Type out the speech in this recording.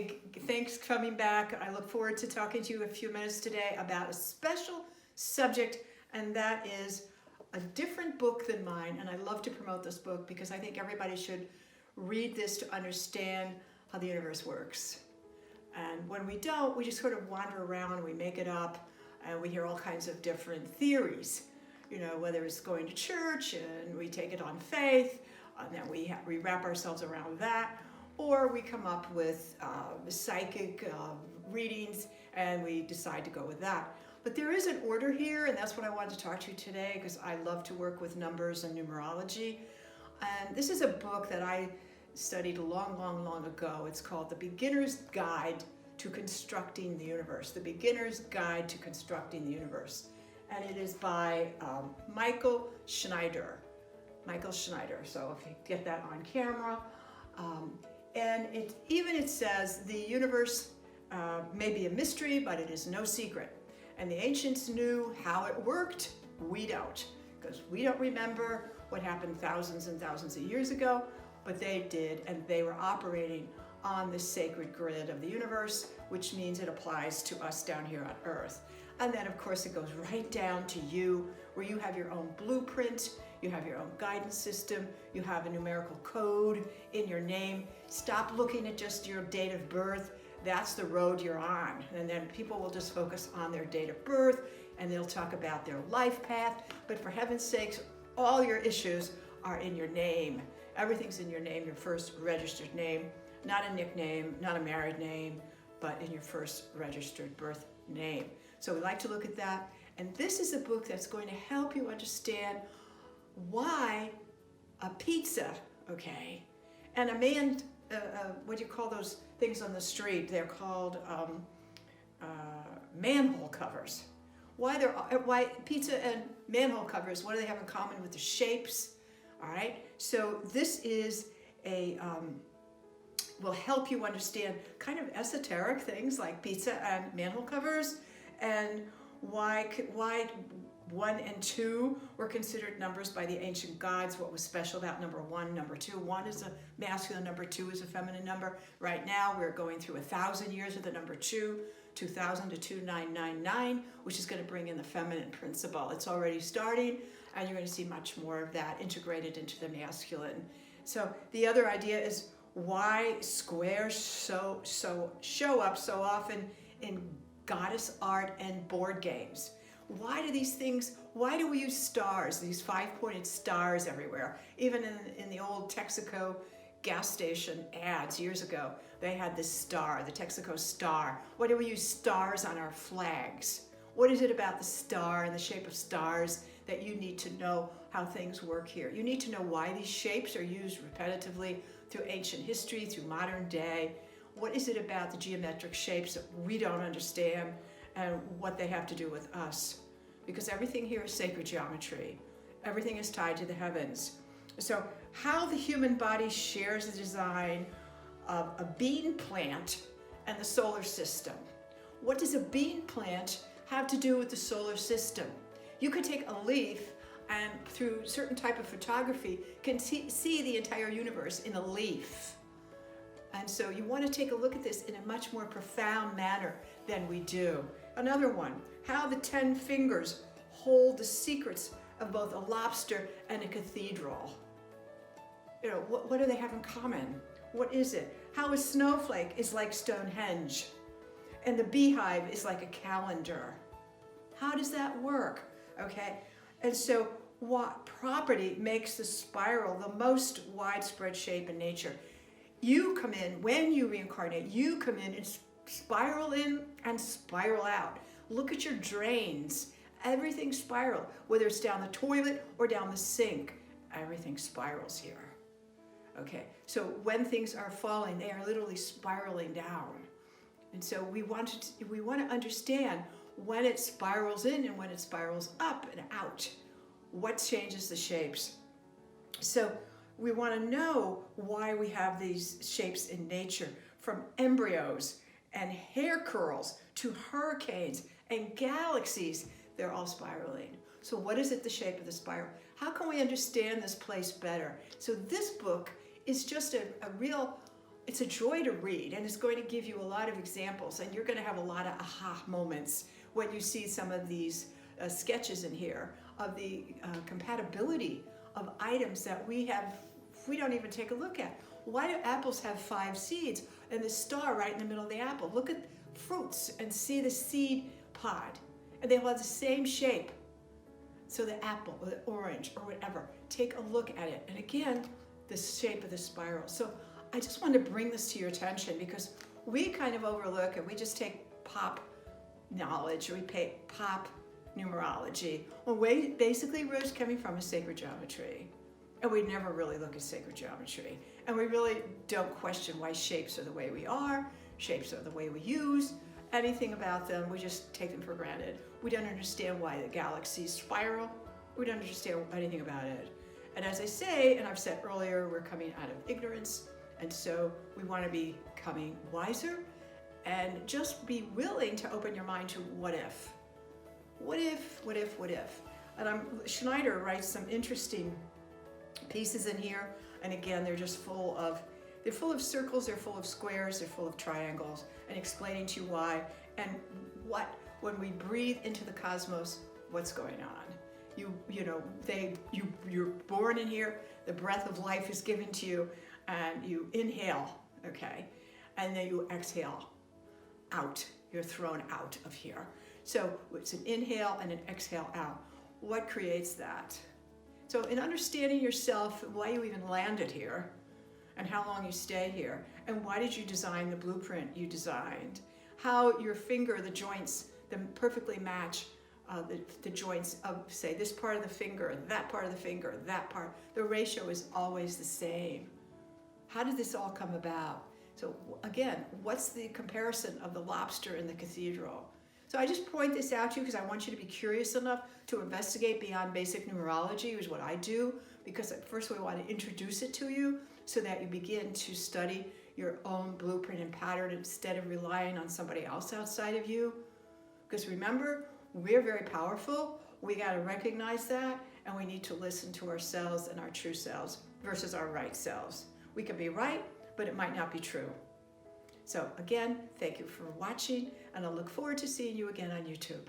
Hey, thanks for coming back. I look forward to talking to you a few minutes today about a special subject, and that is a different book than mine. And I love to promote this book because I think everybody should read this to understand how the universe works. And when we don't, we just sort of wander around and we make it up, and we hear all kinds of different theories. You know, whether it's going to church and we take it on faith, and then we wrap ourselves around that, or we come up with psychic readings and we decide to go with that. But there is an order here, and that's what I wanted to talk to you today, because I love to work with numbers and numerology. And this is a book that I studied a long ago. It's called The Beginner's Guide to Constructing the Universe. The Beginner's Guide to Constructing the Universe. And it is by Michael Schneider. Michael Schneider. So if you get that on camera. And it says the universe may be a mystery, but it is no secret. And the ancients knew how it worked. We don't, because we don't remember what happened thousands and thousands of years ago, but they did, and they were operating on the sacred grid of the universe, which means it applies to us down here on Earth. And then, of course, it goes right down to you, where you have your own blueprint, you have your own guidance system, you have a numerical code in your name. Stop looking at just your date of birth. That's the road you're on. And then people will just focus on their date of birth, and they'll talk about their life path. But for heaven's sakes, all your issues are in your name. Everything's in your name, your first registered name, not a nickname, not a married name, but in your first registered birth name. So we like to look at that. And this is a book that's going to help you understand why a pizza, okay, and a man, what do you call those things on the street? They're called manhole covers. Why pizza and manhole covers, what do they have in common with the shapes? All right, so this is will help you understand kind of esoteric things like pizza and manhole covers, and why 1 and 2 were considered numbers by the ancient gods. What was special about number 1, number 2? 1 is a masculine, number 2 is a feminine number. Right now we're going through 1,000 years of the number 2, 2000 to 2999, which is going to bring in the feminine principle. It's already starting, and you're going to see much more of that integrated into the masculine. So the other idea is why squares show up so often in goddess art and board games. Why do we use stars, these 5-pointed stars everywhere? Even in the old Texaco gas station ads years ago, they had this star, the Texaco star. Why do we use stars on our flags? What is it about the star and the shape of stars that you need to know how things work here? You need to know why these shapes are used repetitively through ancient history, through modern day. What is it about the geometric shapes that we don't understand, and what they have to do with us? Because everything here is sacred geometry. Everything is tied to the heavens. So how the human body shares the design of a bean plant and the solar system. What does a bean plant have to do with the solar system? You could take a leaf and through certain type of photography can see the entire universe in a leaf. And so you want to take a look at this in a much more profound manner than we do. Another one, how the 10 fingers hold the secrets of both a lobster and a cathedral. You know, what do they have in common? What is it? How a snowflake is like Stonehenge, and the beehive is like a calendar. How does that work? Okay, and so what property makes the spiral the most widespread shape in nature? You come in, when you reincarnate, you come in and spiral in and spiral out. Look at your drains. Everything spiral, whether it's down the toilet or down the sink. Everything spirals here. Okay, so when things are falling, they are literally spiraling down. And so we want to understand when it spirals in and when it spirals up and out. What changes the shapes? So we want to know why we have these shapes in nature, from embryos and hair curls to hurricanes and galaxies. They're all spiraling. So what is it, the shape of the spiral? How can we understand this place better? So this book is just a real it's a joy to read, and it's going to give you a lot of examples, and you're going to have a lot of aha moments when you see some of these sketches in here of the compatibility of items that we don't even take a look at. Why do apples have 5 seeds and the star right in the middle of the apple? Look at fruits and see the seed pod, and they all have the same shape. So the apple or the orange or whatever, take a look at it. And again, the shape of the spiral. So I just wanted to bring this to your attention because we kind of overlook and we just take pop knowledge, or we pay pop numerology. Well, basically where it's coming from is sacred geometry. And we never really look at sacred geometry. And we really don't question why shapes are the way we are, shapes are the way we use, anything about them, we just take them for granted. We don't understand why the galaxies spiral. We don't understand anything about it. And as I say, and I've said earlier, we're coming out of ignorance. And so we want to be becoming wiser and just be willing to open your mind to what if. What if, what if, what if? And Schneider writes some interesting pieces in here. And again, they're just full of circles, they're full of squares, they're full of triangles, and explaining to you why and what, when we breathe into the cosmos, what's going on. You're born in here, the breath of life is given to you, and you inhale, okay? And then you exhale out, you're thrown out of here. So it's an inhale and an exhale out. What creates that? So in understanding yourself, why you even landed here, and how long you stay here, and why did you design the blueprint you designed, how your finger, the joints, them perfectly match the joints of, say, this part of the finger, that part of the finger, that part. The ratio is always the same. How did this all come about? So again, what's the comparison of the lobster in the cathedral? So I just point this out to you because I want you to be curious enough to investigate beyond basic numerology, is what I do, because at first we want to introduce it to you so that you begin to study your own blueprint and pattern instead of relying on somebody else outside of you. Because remember, we're very powerful. We got to recognize that, and we need to listen to ourselves and our true selves versus our right selves. We can be right, but it might not be true. So again, thank you for watching, and I look forward to seeing you again on YouTube.